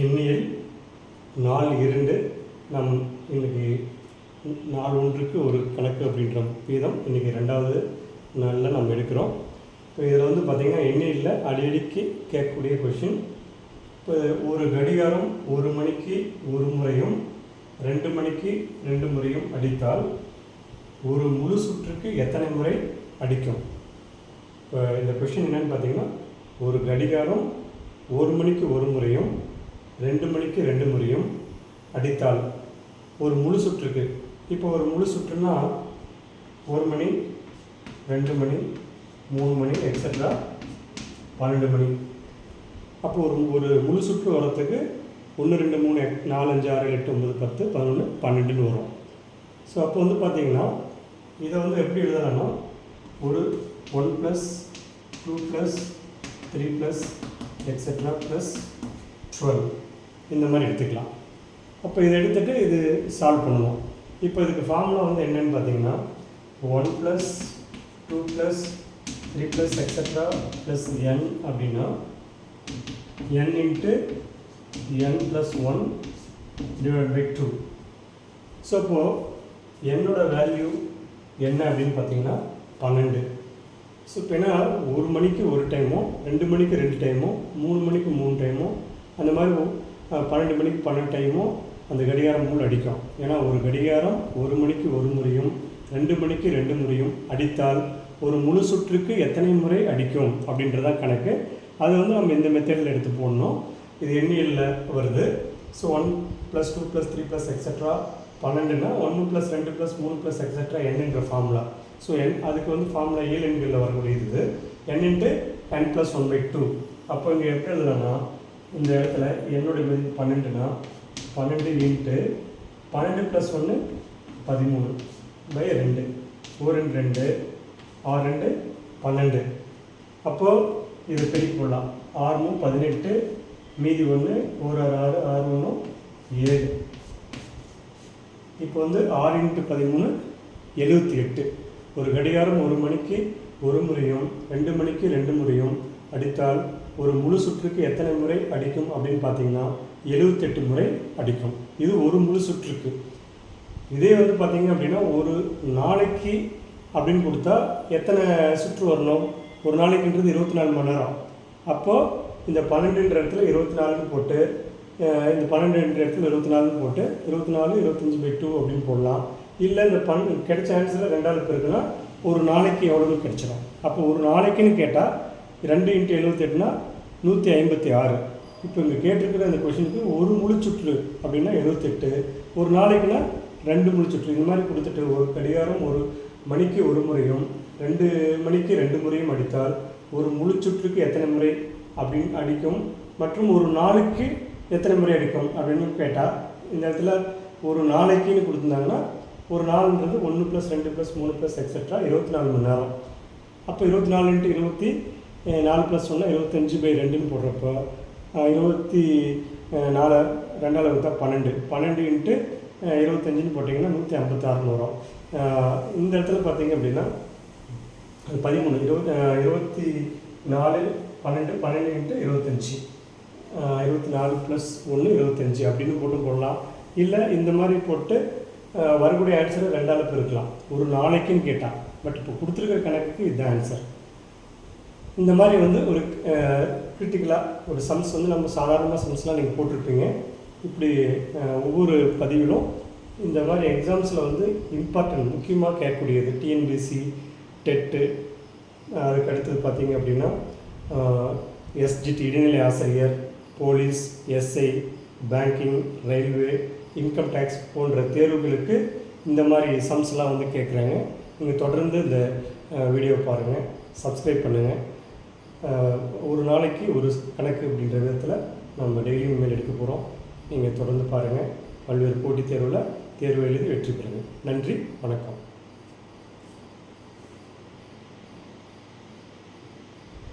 எண்ணியல் நாள் 2 நம் இன்றைக்கி நாள் ஒன்றுக்கு ஒரு கணக்கு அப்படின்ற வீதம் இன்றைக்கி 2வது நாளில் நம்ம எடுக்கிறோம். இப்போ இதில் வந்து பார்த்திங்கன்னா எண்ணியலில் அடிக்கடி கேட்கக்கூடிய கொஷின். இப்போ ஒரு கடிகாரம் 1 மணிக்கு ஒரு முறையும் 2 மணிக்கு 2 முறையும் அடித்தால் ஒரு முழு சுற்றுக்கு எத்தனை முறை அடிக்கும்? இப்போ இந்த கொஷின் என்னென்னு பார்த்திங்கன்னா, ஒரு கடிகாரம் 1 மணிக்கு ஒரு முறையும் 2 மணிக்கு 2 முறையும் அடித்தால் ஒரு முழு சுற்றுக்கு, இப்போ ஒரு முழு சுற்றுனா 1 மணி 2 மணி 3 மணி எக்ஸட்ரா 12 மணி. அப்போ ஒரு முழு சுற்று வரத்துக்கு 1 2 3 4 5 6 7 8 9 10 11 12ன்னு வரும். ஸோ அப்போ வந்து பார்த்திங்கன்னா இதை வந்து எப்படி எழுதலாம்னா, ஒரு 1 + 2 + 3 + எக்ஸட்ரா +12 இந்த மாதிரி எடுத்துக்கலாம். அப்போ இதை எடுத்துகிட்டு இது சால்வ் பண்ணுவோம். இப்போ இதுக்கு ஃபார்முலா வந்து என்னென்னு பார்த்தீங்கன்னா, 1 + 2 + 3 + எக்ஸட்ரா +n அப்படின்னா n × n + 1 / 2. ஸோ அப்போது என்னோட வேல்யூ என்ன அப்படின்னு பார்த்தீங்கன்னா 12. ஸோ இப்போ ஏன்னா 1 மணிக்கு ஒரு டைமோ 2 மணிக்கு 2 டைமோ 3 மணிக்கு 3 டைமோ அந்த மாதிரி 12 மணிக்கு 12 டைமோ அந்த கடிகாரம் மூல் அடிக்கும். ஏன்னா ஒரு கடிகாரம் 1 மணிக்கு ஒரு முறையும் 2 மணிக்கு 2 முறையும் அடித்தால் ஒரு முழு சுற்றுக்கு எத்தனை முறை அடிக்கும் அப்படின்றதான் கணக்கு. அது வந்து நம்ம இந்த மெத்தடில் எடுத்து போடணும். இது எண்ணியலில் வருது. ஸோ 1 + 2 + 3 + எக்ஸட்ரா 12னா 1 + 2 + 3 + எக்ஸட்ரா என்னன்ற ஃபார்முலா. ஸோ அதுக்கு வந்து ஃபார்முலா இயலெண்களில் வரக்கூடியது n × n + 1/2. அப்போ இங்கே எப்படி எழுதுனா, இந்த இடத்துல என்னுடைய மதிப்பு 12னா 12 × 12 + 1 13/2 1 2 6 2 12. அப்போது இது பெருக்கி போடலாம். 6 18 மீதி 1 1 6 6 1 7. இப்போ வந்து 6 × 13 78. ஒரு கடிகாரம் 1 மணிக்கு ஒரு முறையும் 2 மணிக்கு 2 முறையும் அடித்தால் ஒரு முழு சுற்றுக்கு எத்தனை முறை அடிக்கும் அப்படின்னு பார்த்தீங்கன்னா 78 முறை அடிக்கும். இது ஒரு முழு சுற்றுக்கு. இதே வந்து பார்த்திங்க அப்படின்னா ஒரு நாளைக்கு அப்படின்னு கொடுத்தா எத்தனை சுற்று வரணும்? ஒரு நாளைக்குன்றது 24 மணி நேரம். அப்போது இந்த 12ன்ற இடத்துல 24ன்னு போட்டு, இந்த 12ன்ற இடத்துல 24ன்னு போட்டு 24 25/2 அப்படின்னு போடலாம். இல்லை இந்த கிடைச்ச ஆன்சரில் 2ஆல் பெருக்குன்னா ஒரு நாளைக்கு எவ்வளவு கிடைச்சிடும். அப்போ ஒரு நாளைக்குன்னு கேட்டால் 2 × 78னா 156. இப்போ இங்கே கேட்டிருக்கிற இந்த கொஷினுக்கு ஒரு முழு சுற்று அப்படின்னா 78, ஒரு நாளைக்குன்னா 2 முழு சுற்று இந்த மாதிரி கொடுத்துட்டு, ஒரு கடிகாரம் 1 மணிக்கு ஒரு முறையும் 2 மணிக்கு 2 முறையும் அடித்தால் ஒரு முழு சுற்றுக்கு எத்தனை முறை அப்படின்னு அடிக்கும், மற்றும் ஒரு நாளைக்கு எத்தனை முறை அடிக்கும் அப்படின்னு கேட்டால் இந்த இடத்துல ஒரு நாளைக்குன்னு கொடுத்துருந்தாங்கன்னா ஒரு நாள்ன்றது 1 + 2 + 3 + எக்ஸட்ரா 24 மணி நேரம். அப்போ 24 × 24 + 1 25/2ன்னு போடுறப்போ 24 2ஆல் வகுத்தா 12 12 × 25ன்னு போட்டிங்கன்னா 156ன்னு வரும். இந்த இடத்துல பார்த்திங்க அப்படின்னா 13 24 12 12 × 25 24 + 1 25 அப்படின்னு போடலாம். இல்லை இந்த மாதிரி போட்டு வரக்கூடிய ஆன்சரை 2ஆல் பெருக்கலாம் ஒரு நாளைக்குன்னு கேட்டால். பட் இப்போ கொடுத்துருக்கிற கணக்குக்கு இதுதான் ஆன்சர். இந்த மாதிரி வந்து ஒரு கிரிட்டிக்கலாக ஒரு சம்ஸ் வந்து நம்ம சாதாரணமாக சம்ஸ்லாம் நீங்கள் போட்டிருப்பீங்க. இப்படி ஒவ்வொரு பதிவிலும் இந்த மாதிரி எக்ஸாம்ஸில் வந்து இம்பார்ட்டன்ட் முக்கியமாக கேட்கக்கூடியது டிஎன்பிஎஸ்சி டெட்டு, அதுக்கு அடுத்தது பார்த்திங்க அப்படின்னா எஸ்ஜிடி இடைநிலை ஆசிரியர், police, SI, banking, railway, income tax போன்ற தேர்வுகளுக்கு இந்த மாதிரி சம்ஸ்லாம் வந்து கேட்குறாங்க. நீங்கள் தொடர்ந்து இந்த வீடியோ பாருங்கள், சப்ஸ்கிரைப் பண்ணுங்கள். ஒரு நாளைக்கு ஒரு கணக்கு அப்படின்ற விதத்தில் நம்ம டெய்லியும் மேல் எடுக்க போகிறோம். நீங்கள் தொடர்ந்து பாருங்கள். பல்வேறு போட்டித் தேர்வில் தேர்வு எழுதி வெற்றி பெறுங்கள். நன்றி, வணக்கம்.